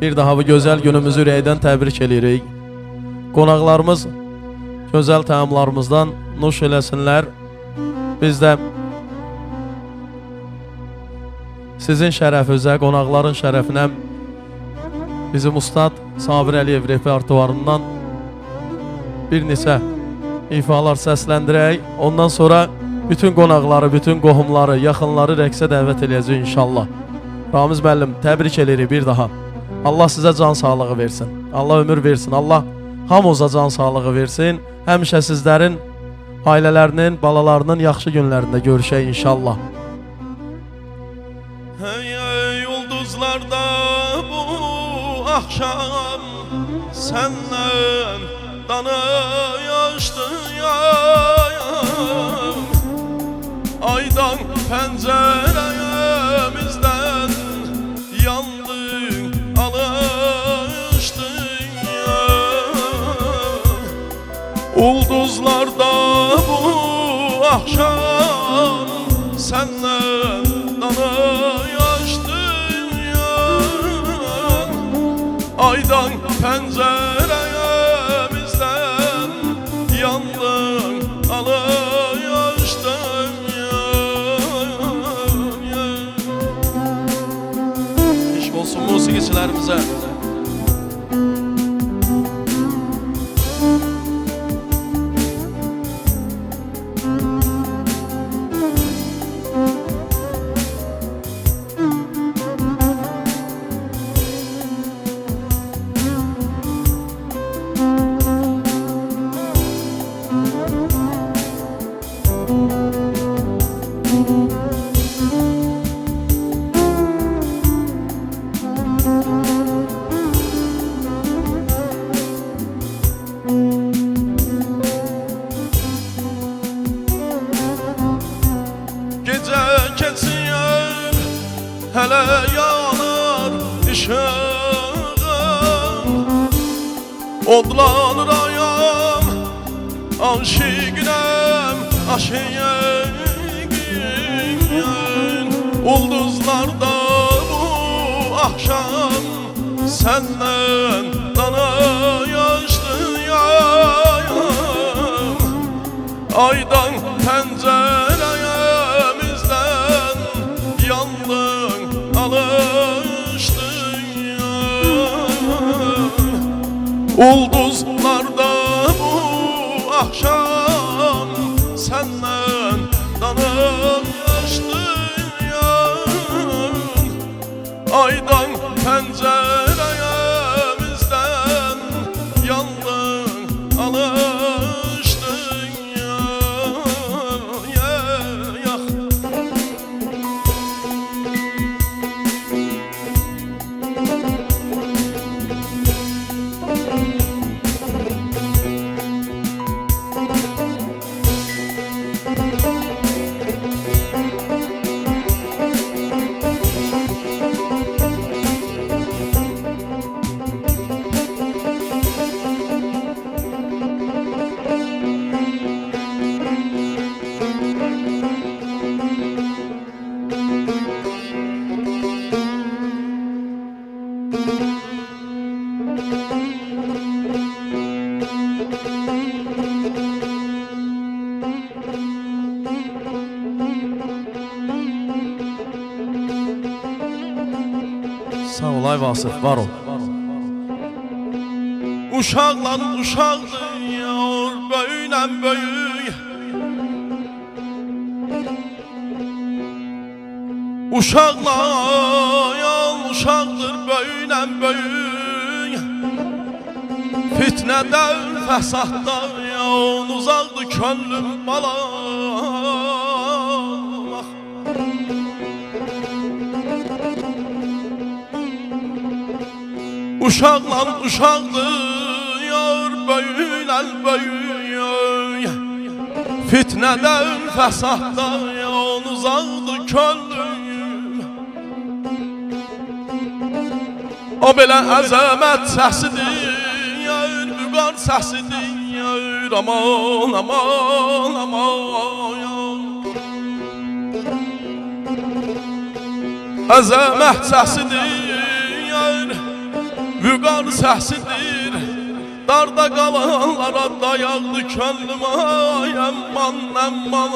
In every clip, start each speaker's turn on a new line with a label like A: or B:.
A: Bir daha bu gözəl günümüzü ürəkdən təbrik edirik. Qonaqlarımız gözəl təamlarımızdan nuş eləsinlər. Biz də sizin şərəfinizə, qonaqların şərəfinə bizim Ustad Sabir Əliyev repertuarından bir neçə ifalar səsləndirək. Ondan sonra bütün qonaqları, bütün qohumları, yaxınları rəqsə dəvət eləyəcək inşallah. Ramiz müəllim, təbrik edirik bir daha. Allah sizə can sağlığı versin. Allah ömür versin. Allah hamımıza can sağlığı versin. Həmişə sizlərin, ailələrinin, balalarının yaxşı günlərində görüşək inşallah.
B: Hey ulduzlarda bu akşam senden dana yaştı yayam. Aydan penceremizden yandın alıştın ya. Ulduzlarda bu akşam senden dana yaştın ya. Aydan penceremizden yandın alıştın ya. İş olsun musiqiçilərimize. Gece keçiyor, hele yanar ışığım. Odlanır ayağım, aşıkinem, aşıkım. Ulduzlarda bu akşam senden dana yaştı yayam. Aydan penceremizden yandın alıştın ya. Ulduzlarda bu akşam senden dana yaştı ya. Aydan penceremizden yandın alıştın ya.
A: Sağ ol ay Vasıf, var ol.
B: Uşaqlar uşaqdır yar, böyləm böyük. Uşaqlar yar, uşaqdır böyləm böyük. Fitnədən, fəsaddan yan uzaqdır könlüm bala. Uşaqlar uşaqdır yar, böyləm böyük. Fitnədən, fəsaddan yan uzaqdır könlüm. O belə əzəmət səsidir yar, vüqar səsidir yar. Aman, aman, aman yar. Əzəmət səsidir yar, Vüqar səsidir, darda qalanlara dayaqdı könlüm. Ay əmman, əmman,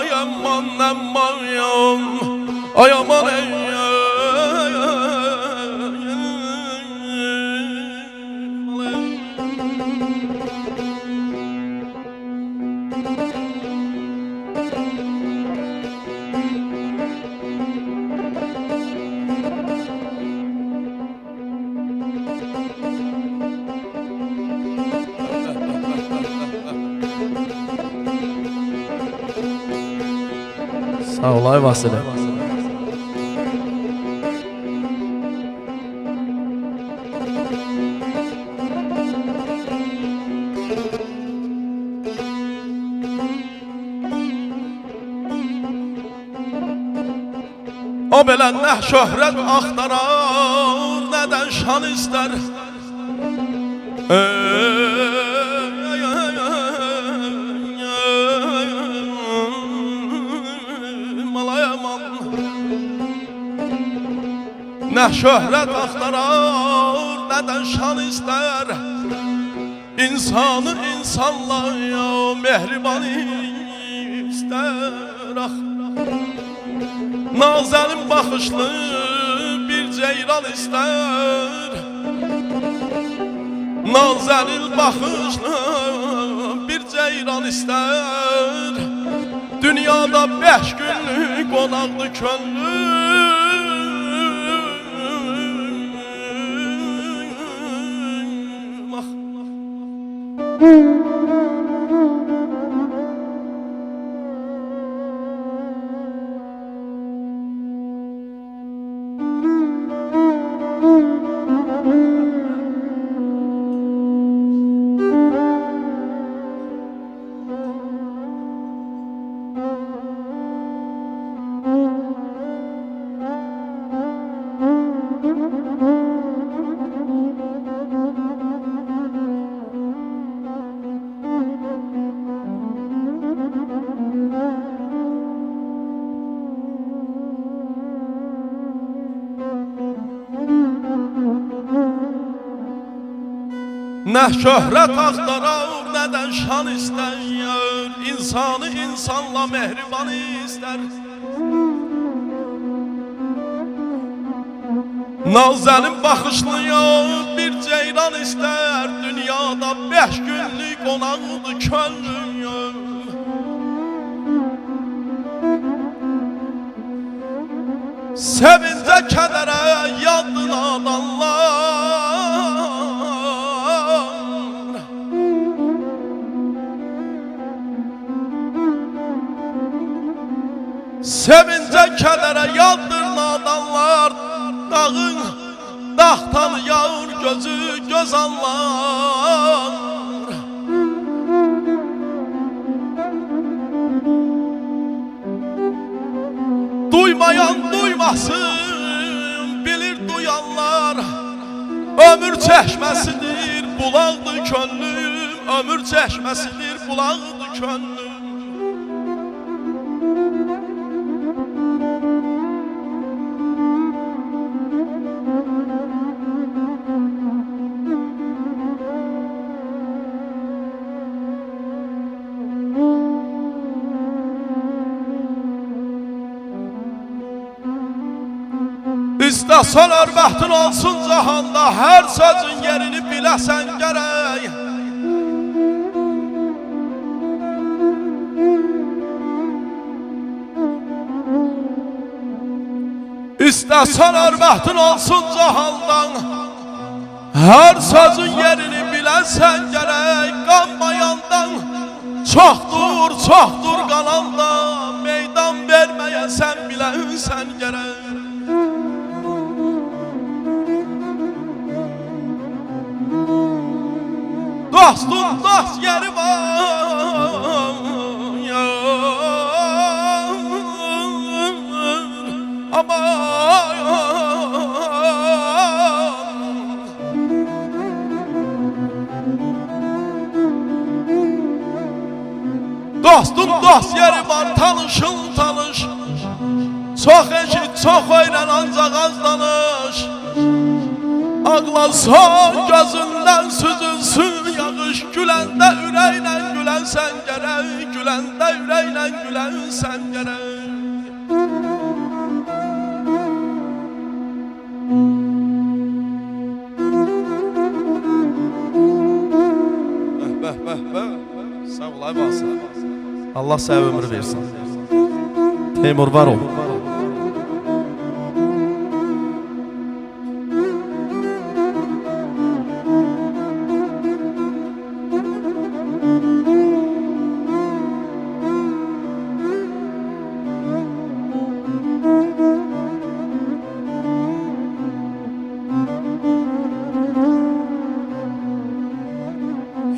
B: ay əmman, əmman, ay aman ey.
A: Sağ ol ay Vasile.
B: O belə nə şöhrət axtarar, nədən şan istər. Nə şöhrət axtarar, nədən şan istər. İnsanı insanla mehriban istər. Nazənin baxışlı bir ceyran istər. Nazənin baxışlı bir ceyran istər. Dünyada 5 günlük qonaqdı könlüm. Nə şöhrət axtarar, nədən şan istəyir. İnsanı insanla mehriban istər. Nazənin baxışlı bir ceyran istər. Dünyada 5 günlük qonaqdı könlüm. Sevincə kədərə yandı nadanlar. Sevincə kədərə yandır nadanlar. Dağın dağdan yağır gözü göz anlar. Duymayan duymasın, bilir duyanlar. Ömür çeşmesidir bulağdı könlüm. Ömür çeşmesidir bulağdı könlüm. İstəsən ərbəxtin olsun cahanda, hər sözün yerini biləsən gərək. İstəsən ərbəxtin olsun cahandan, hər sözün yerini biləsən gərək. Qanmayandan çoxdur, çoxdur qananda, meydan verməyəsən bilənsən gərək. Dostun dost yeri var, aman. Dostun dost yeri var, tanışın tanış. Çok eşit, çok öğren ancak az danış. Bağlasan gözündən süzülsün yağış, güləndə ürəklə gülənsən gərək, güləndə ürəklə gülənsən gərək. Bəh. Sağ ol, ay basın.
A: Allah sənə ömür versin. Teymur var ol.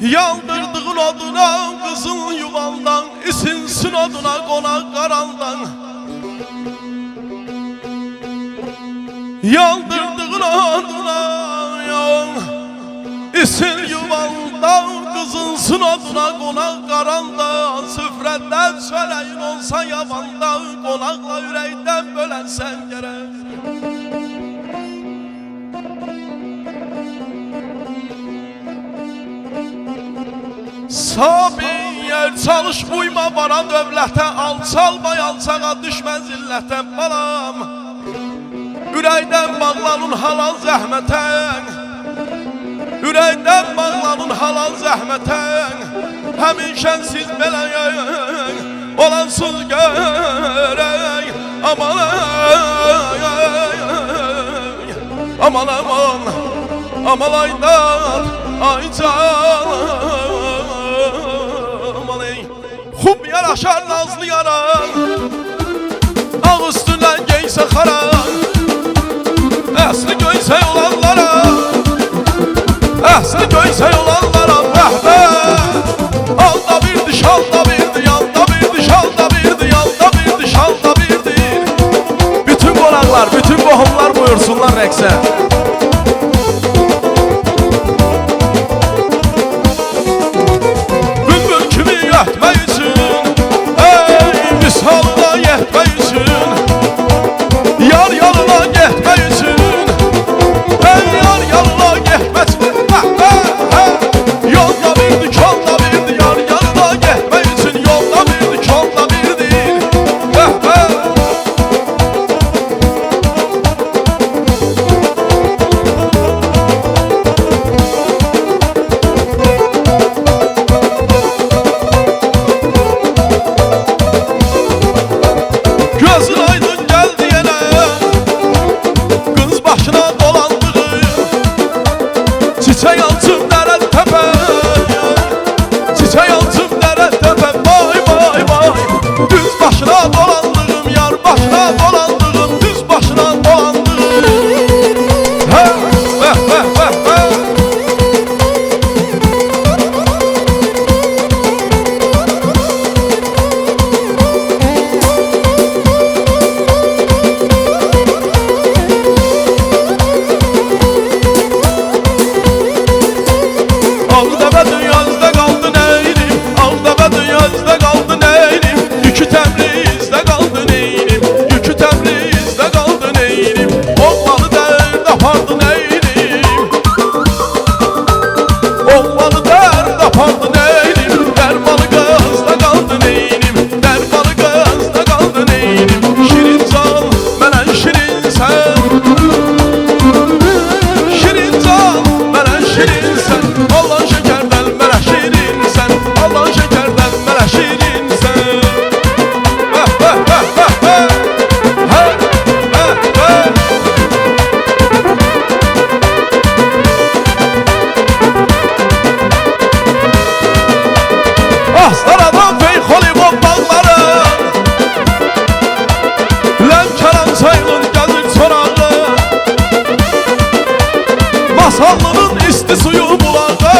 B: Yaldırdığın oduna kızıl yuvaldan, isinsin oduna konak karandan. Yaldırdığın oduna isin yuvaldan, kızılsın oduna konak karandan. Süfreden söyleyin olsa yabanda, konakla yürekten bölensen gerek. Sabin yer çalış uyma bana dövlətə, alçalma yalçağa düşmə zillətə balam. Ürəkdən bağlanın halal zəhmətən, ürəkdən bağlanın halal zəhmətən. Həmişən siz belə olansız görək. Aman aman aman aman aydan ay canım. Xub yaraşar nazlı yaran, ağ üstündən geysə xaran. Əsli göysək olanlara, əsli göysək olanlara. Bəhbə, alda birdi, şalda birdi, yanda birdi, şalda birdi, yanda birdi, şalda birdi. Bütün qonaqlar, bütün qohumlar buyursunlar rəqsə. Halına yetmək üçün, yar yanına getmək üçün, yar yanına getmək üçün. Yolda birdi, kolda birdi, yar yanına getmək üçün. Yolda birdi, kolda birdi. Gözün aydın geldi yine, kız başına dolandığı, çiçek altın deren tepe, çiçek altın deren tepe. Vay vay vay, düz başına dolandığım, yar başına dolandığım, düz başına dolandığım. Ağdaba dünyazda kaldı neynim, Ağdaba dünyazda kaldı neynim, yükü Təbrizdə kaldı neynim, yükü Təbrizdə kaldı neynim. Oğlanı dərd apardı neynim, oğlanı dərd apardı neynim. Dərmanı qızda kaldı neynim, dərmanı qızda kaldı neynim. Şirin can, mənən şirinsən, şirin can, mənən şirinsən. Allah şekerden mənə şirinsən, Allah şekerden mənə şirinsən. Astaradan Feyxolivon bağları, Lənkəran çayının gəzir çorağı, Masallının isti suyu bulağı,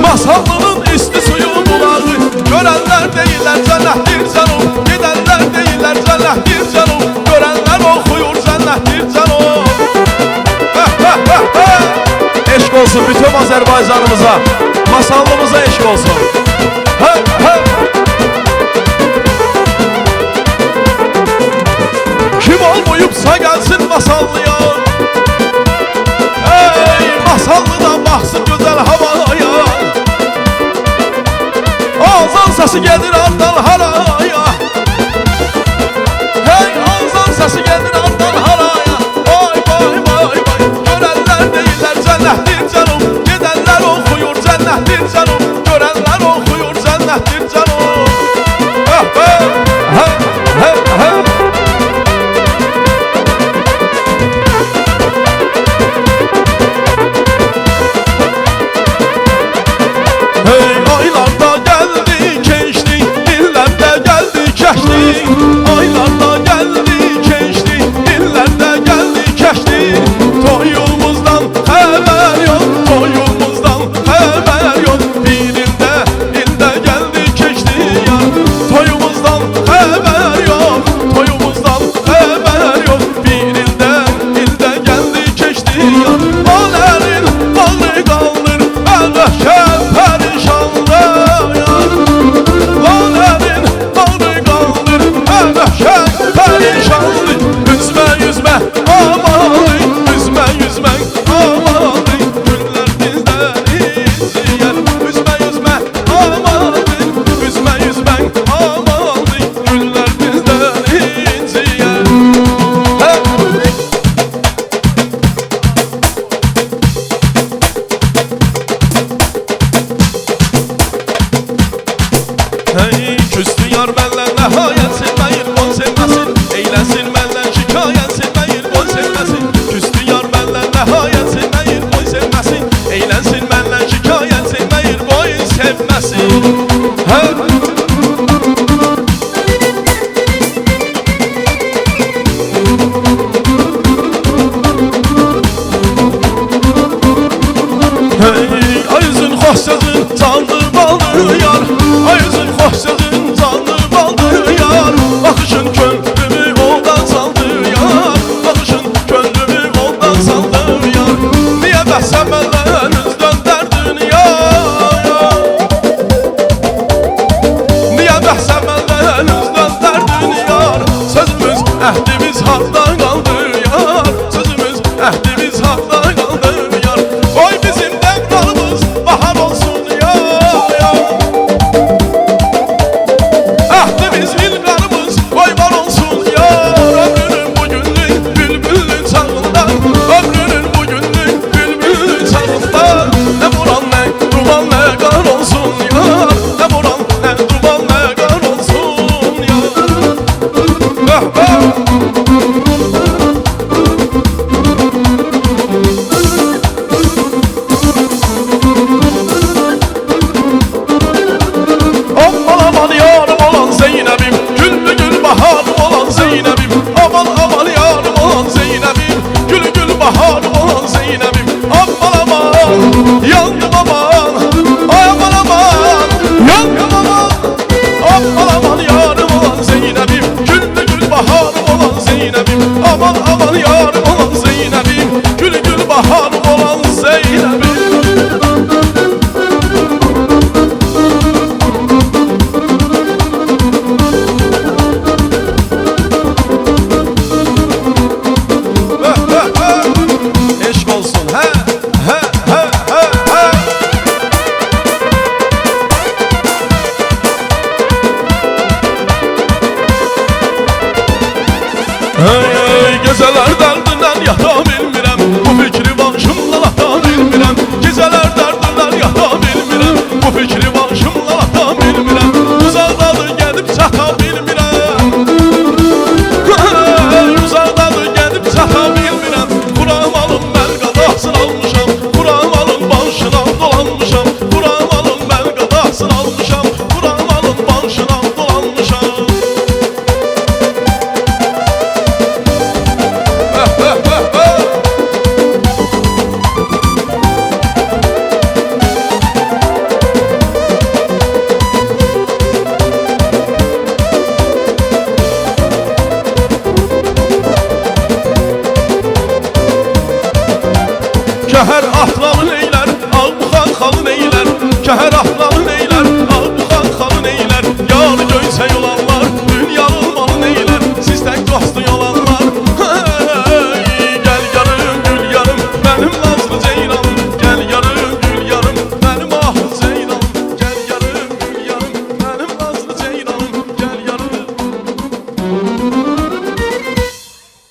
B: Masallının isti suyu bulağı. Görənlər deyirlər cənnətdir canım, gedənlər deyirlər cənnətdir canım. Görənlər oxuyur cənnətdir canım. Eşq olsun bütün Azərbaycanımıza, Masallımıza eşq olsun. Kim olmayıpsa gelsin Masallıya, bəhsən məndən üz döndərdin yar? Niyə bəhsən məndən üz döndərdin yar? Sözümüz, əhdimiz harda qaldı yar? Sözümüz, əhdimiz harda qaldı yar? Oy bizim dəvranımız bahar olsun yar. Əhdimiz ilqarımız oy var olsun yar. Ömrünün bugünlük bülbülün çağında, ömrünün bugünlük bülbülün çağında, ne vuran ne duman ne qar olsun yar. Ne vuran ne duman ne qar olsun yar. Aman aman yarım olan Zeynep'im, güllü gül baharım olan Zeynep'im. Aman aman yarım olan Zeynep'im, güllü gül baharım olan Zeynep'im. Aman aman yandım aman, aman aman yandım aman. Aman aman yarım olan Zeynep'im, güllü gül baharım olan Zeynep'im. Aman aman yarım olan Zeynep'im, güllü gül baharım olan Zeynep'im. Eşk olsun he he he he he. Hey geceler derdinden yata bilmirəm, bu fikri başımdan ata bilmirəm. Geceler derdinden yata bilmirəm, bu fikri başımdan ata bilmirəm. Uzaqdadır gedib çata bilmirəm, uzaqdadır gedib çata bilmirəm. Buram alın mən qadasını almışam, buram alın başına dolanmışam. Buram alın mən qadasını almışam, buram alın başına dolanmışam. Kəhər atlanı neylər, ağbuxan xalı neylər. Kəhər